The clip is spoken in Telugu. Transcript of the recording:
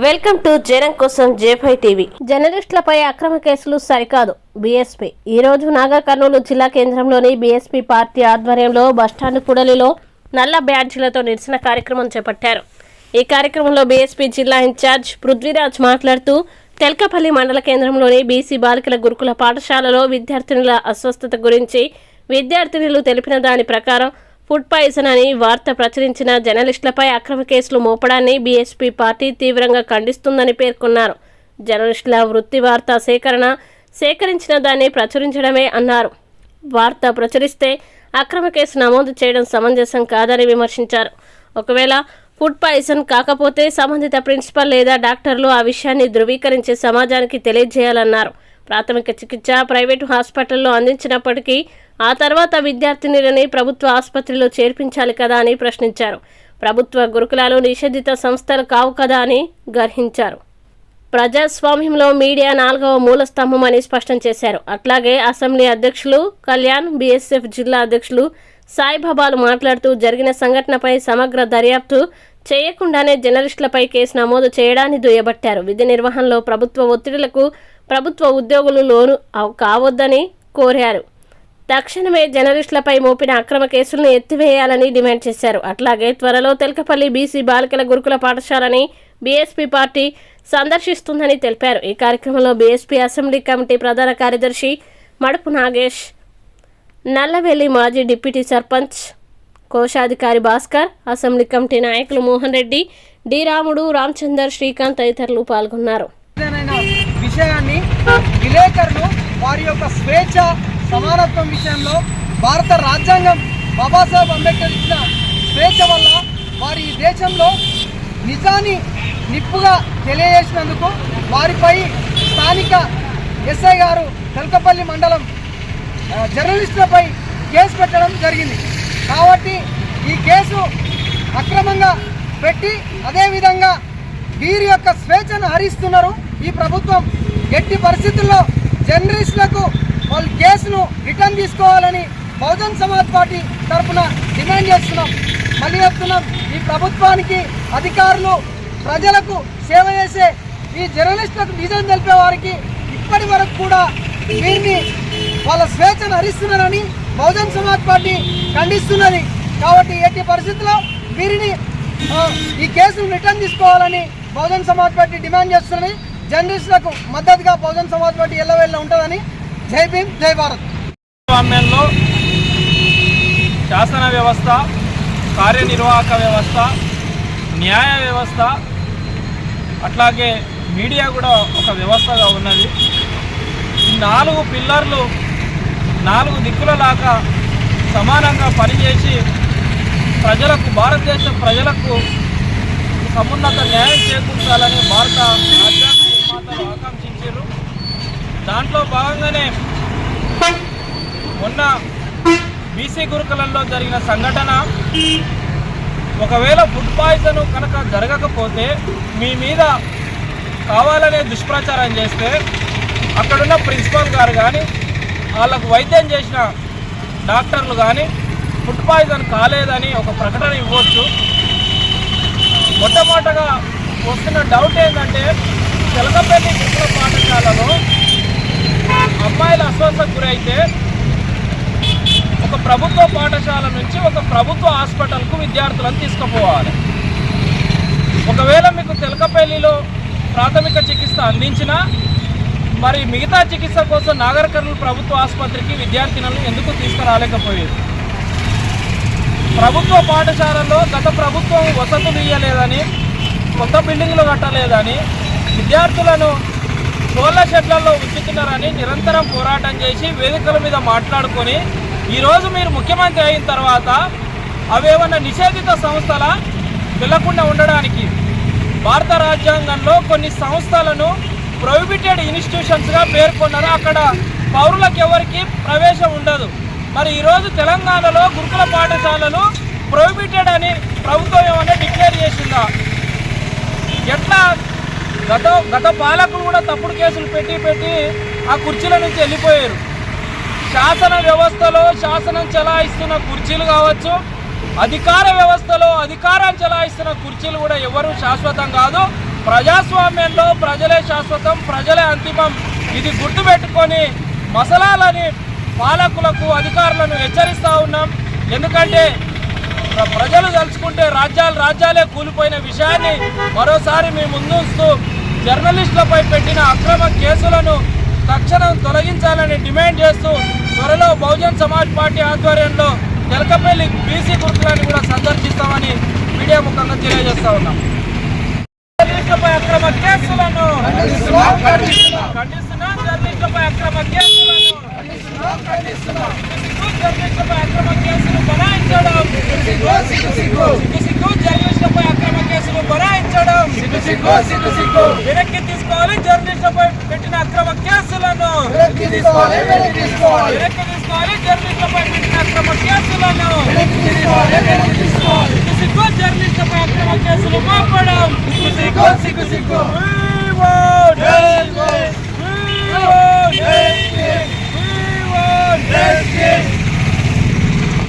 వెల్కమ్ టు జనం కోసం J5 టీవీ. జర్నలిస్టులపై అక్రమ కేసులు సరికాదు. బీఎస్పీ ఈ రోజు నాగర్ కర్నూలు జిల్లా కేంద్రంలోని బీఎస్పీ పార్టీ ఆధ్వర్యంలో బస్టాండ్ కూడలిలో నల్ల బ్యాడ్జీలతో నిరసన కార్యక్రమం చేపట్టారు. ఈ కార్యక్రమంలో బీఎస్పీ జిల్లా ఇన్ఛార్జ్ పృథ్వీరాజ్ మాట్లాడుతూ తెల్కపల్లి మండల కేంద్రంలోని బీసీ బాలికల గురుకుల పాఠశాలలో విద్యార్థినుల అస్వస్థత గురించి విద్యార్థినులు తెలిపిన దాని ప్రకారం ఫుడ్ పాయిజన్ అని వార్త ప్రచురించిన జర్నలిస్టులపై అక్రమ కేసులు మోపడాన్ని బీఎస్పీ పార్టీ తీవ్రంగా ఖండిస్తుందని పేర్కొన్నారు. జర్నలిస్టుల వృత్తి వార్త సేకరించిన దాన్ని ప్రచురించడమే అన్నారు. వార్త ప్రచురిస్తే అక్రమ కేసు నమోదు చేయడం సమంజసం కాదని విమర్శించారు. ఒకవేళ ఫుడ్ పాయిజన్ కాకపోతే సంబంధిత ప్రిన్సిపల్ లేదా డాక్టర్లు ఆ విషయాన్ని ధృవీకరించి సమాజానికి తెలియజేయాలన్నారు. ప్రాథమిక చికిత్స ప్రైవేటు హాస్పిటల్లో అందించినప్పటికీ ఆ తర్వాత విద్యార్థినులని ప్రభుత్వ ఆసుపత్రిలో చేర్పించాలి కదా అని ప్రశ్నించారు. ప్రభుత్వ గురుకులాలు నిషేధిత సంస్థలు కావు కదా అని గర్హించారు. ప్రజాస్వామ్యంలో మీడియా 4వ మూల స్తంభం అని స్పష్టం చేశారు. అట్లాగే అసెంబ్లీ అధ్యక్షులు కళ్యాణ్, బీఎస్ఎఫ్ జిల్లా అధ్యక్షులు సాయిబాబాలు మాట్లాడుతూ జరిగిన సంఘటనపై సమగ్ర దర్యాప్తు చేయకుండానే జర్నలిస్టులపై కేసు నమోదు చేయడాన్ని దుయ్యబట్టారు. విధి నిర్వహణలో ప్రభుత్వ ఒత్తిడులకు ప్రభుత్వ ఉద్యోగులు లోను కావద్దని కోరారు. తక్షణమే జర్నలిస్టులపై మోపిన అక్రమ కేసులను ఎత్తివేయాలని డిమాండ్ చేశారు. అట్లాగే త్వరలో తెల్కపల్లి బీసీ బాలికల గురుకుల పాఠశాలని బీఎస్పీ పార్టీ సందర్శిస్తుందని తెలిపారు. ఈ కార్యక్రమంలో బీఎస్పీ అసెంబ్లీ కమిటీ ప్రధాన కార్యదర్శి మడుపు నాగేష్, నల్లవెల్లి మాజీ డిప్యూటీ సర్పంచ్ కోశాధికారి భాస్కర్, అసెంబ్లీ కమిటీ నాయకులు మోహన్ రెడ్డి, డి రాముడు, రామచందర్, శ్రీకాంత్ తదితరులు పాల్గొన్నారు. విషయాన్ని విలేకరులు వారి యొక్క స్వేచ్ఛ సమానత్వం విషయంలో భారత రాజ్యాంగం బాబాసాహెబ్ అంబేద్కర్ ఇచ్చిన స్వేచ్ఛ వల్ల వారి ఈ దేశంలో నిజాన్ని నిప్పుగా తెలియజేసినందుకు వారిపై స్థానిక ఎస్ఐ గారు తెల్కపల్లి మండలం జర్నలిస్టులపై కేసు పెట్టడం జరిగింది. కాబట్టి ఈ కేసు అక్రమంగా పెట్టి అదేవిధంగా వీరి యొక్క స్వేచ్ఛను హరిస్తున్నారు ఈ ప్రభుత్వం. ఎట్టి పరిస్థితుల్లో జర్నలిస్టులకు వాళ్ళు కేసును రిటర్న్ తీసుకోవాలని బహుజన్ సమాజ్ పార్టీ తరఫున డిమాండ్ చేస్తున్నాం. మళ్ళీ చెప్తున్నాం, ఈ ప్రభుత్వానికి అధికారులు ప్రజలకు సేవ చేసే ఈ జర్నలిస్టులకు నిజం తెలిపే వారికి ఇప్పటి వరకు కూడా వీరిని వాళ్ళ స్వేచ్ఛను హరిస్తున్నారని బహుజన్ సమాజ్ పార్టీ ఖండిస్తున్నది. కాబట్టి ఎట్టి పరిస్థితుల్లో వీరిని ఈ కేసును రిటర్న్ తీసుకోవాలని బహుజన్ సమాజ్ పార్టీ డిమాండ్ చేస్తున్నది. జర్నలిస్టులకు మద్దతుగా బహుజన్ సమాజ్ పార్టీ ఎల్లవేళ్ళ ఉంటుందని. జై భీమ్, జై భారత్. ప్రజాస్వామ్యంలో శాసన వ్యవస్థ, కార్యనిర్వాహక వ్యవస్థ, న్యాయ వ్యవస్థ, అట్లాగే మీడియా కూడా ఒక వ్యవస్థగా ఉన్నది. ఈ 4 పిల్లర్లు 4 దిక్కులలాగా సమానంగా పనిచేసి ప్రజలకు, భారతదేశ ప్రజలకు సమున్నత న్యాయం చేకూర్చాలని భారత రాజ్యాంగ నిర్మాతలు ఆకాంక్షించారు. దాంట్లో భాగంగానే మొన్న బీసీ గురుకులంలో జరిగిన సంఘటన, ఒకవేళ ఫుడ్ పాయిజన్ కనుక జరగకపోతే మీ మీద కావాలనే దుష్ప్రచారం చేస్తే అక్కడున్న ప్రిన్సిపాల్ గారు కానీ వాళ్ళకు వైద్యం చేసిన డాక్టర్లు కానీ ఫుడ్ పాయిజన్ కాలేదని ఒక ప్రకటన ఇవ్వచ్చు. మొట్టమొదటగా వస్తున్న డౌట్ ఏంటంటే, తెల్కపల్లి గురుకుల పాఠశాలలో అమ్మాయిల అస్వస్థతకు గురైతే ఒక ప్రభుత్వ పాఠశాల నుంచి ఒక ప్రభుత్వ హాస్పిటల్కు విద్యార్థులను తీసుకుపోవాలి. ఒకవేళ మీకు తెల్కపల్లిలో ప్రాథమిక చికిత్స అందించినా మరి మిగతా చికిత్స కోసం నాగర్ కర్నూలు ప్రభుత్వ ఆసుపత్రికి విద్యార్థినులను ఎందుకు తీసుకురాలేకపోయేది? ప్రభుత్వ పాఠశాలలో గత ప్రభుత్వం వసతులు ఇవ్వలేదని, కొత్త బిల్డింగ్లు కట్టలేదని, విద్యార్థులను కోళ్ళ షెడ్లలో ఉంచుతున్నారని నిరంతరం పోరాటం చేసి వేదికల మీద మాట్లాడుకొని ఈరోజు మీరు ముఖ్యమంత్రి అయిన తర్వాత అవేమన్నా నిషేధిత సంస్థల వెళ్లకుండా ఉండడానికి భారత రాజ్యాంగంలో కొన్ని సంస్థలను ప్రొహిబిటెడ్ ఇన్స్టిట్యూషన్స్గా పేర్కొన్నారు. అక్కడ పౌరులకు ఎవరికి ప్రవేశం ఉండదు. మరి ఈరోజు తెలంగాణలో గురుకుల పాఠశాలలు ప్రొహిబిటెడ్ అని ప్రభుత్వం ఏమన్నా డిక్లేర్ చేసిందా? ఎట్లా గత పాలకులు కూడా తప్పుడు కేసులు పెట్టి ఆ కుర్చీల నుంచి వెళ్ళిపోయారు. శాసన వ్యవస్థలో శాసనం చెలాయిస్తున్న కుర్చీలు కావచ్చు, అధికార వ్యవస్థలో అధికారాన్ని చెలాయిస్తున్న కుర్చీలు కూడా ఎవరు శాశ్వతం కాదు. ప్రజాస్వామ్యంలో ప్రజలే శాశ్వతం, ప్రజలే అంతిమం. ఇది గుర్తుపెట్టుకొని మసలాలని పాలకులకు, అధికారులను హెచ్చరిస్తూ ఉన్నాం. ఎందుకంటే ప్రజలు తలుచుకుంటే రాజ్యాలే కూలిపోయిన విషయాన్ని మరోసారి మీ ముందుస్తూ జర్నలిస్టులపై పెట్టిన అక్రమ కేసులను తక్షణం తొలగించాలని డిమాండ్ చేస్తూ త్వరలో బహుజన్ సమాజ్ పార్టీ ఆధ్వర్యంలో తెలకపల్లి బీసీ గుర్తులను కూడా సందర్శిస్తామని మీడియా ముఖంగా తెలియజేస్తా ఉన్నాం. జర్నలిస్టులపై అక్రమ కేసులను ఖండిస్తున్నాం. జర్నలిస్టులపై అక్రమ కేసులను జర్నలిస్టులపై అక్రమ కేసులు బనాయించడం, జర్నలిస్టులపై అక్రమ కేసులు బనాయించడం వెనక్కి తీసుకోవాలి. జర్నలిస్టులపై పెట్టిన అక్రమ కేసులను వెనక్కి తీసుకోవాలి. జర్నలిస్టులపై పెట్టిన అక్రమ కేసులను జర్నలిస్టులపై అక్రమ కేసులు మాపడం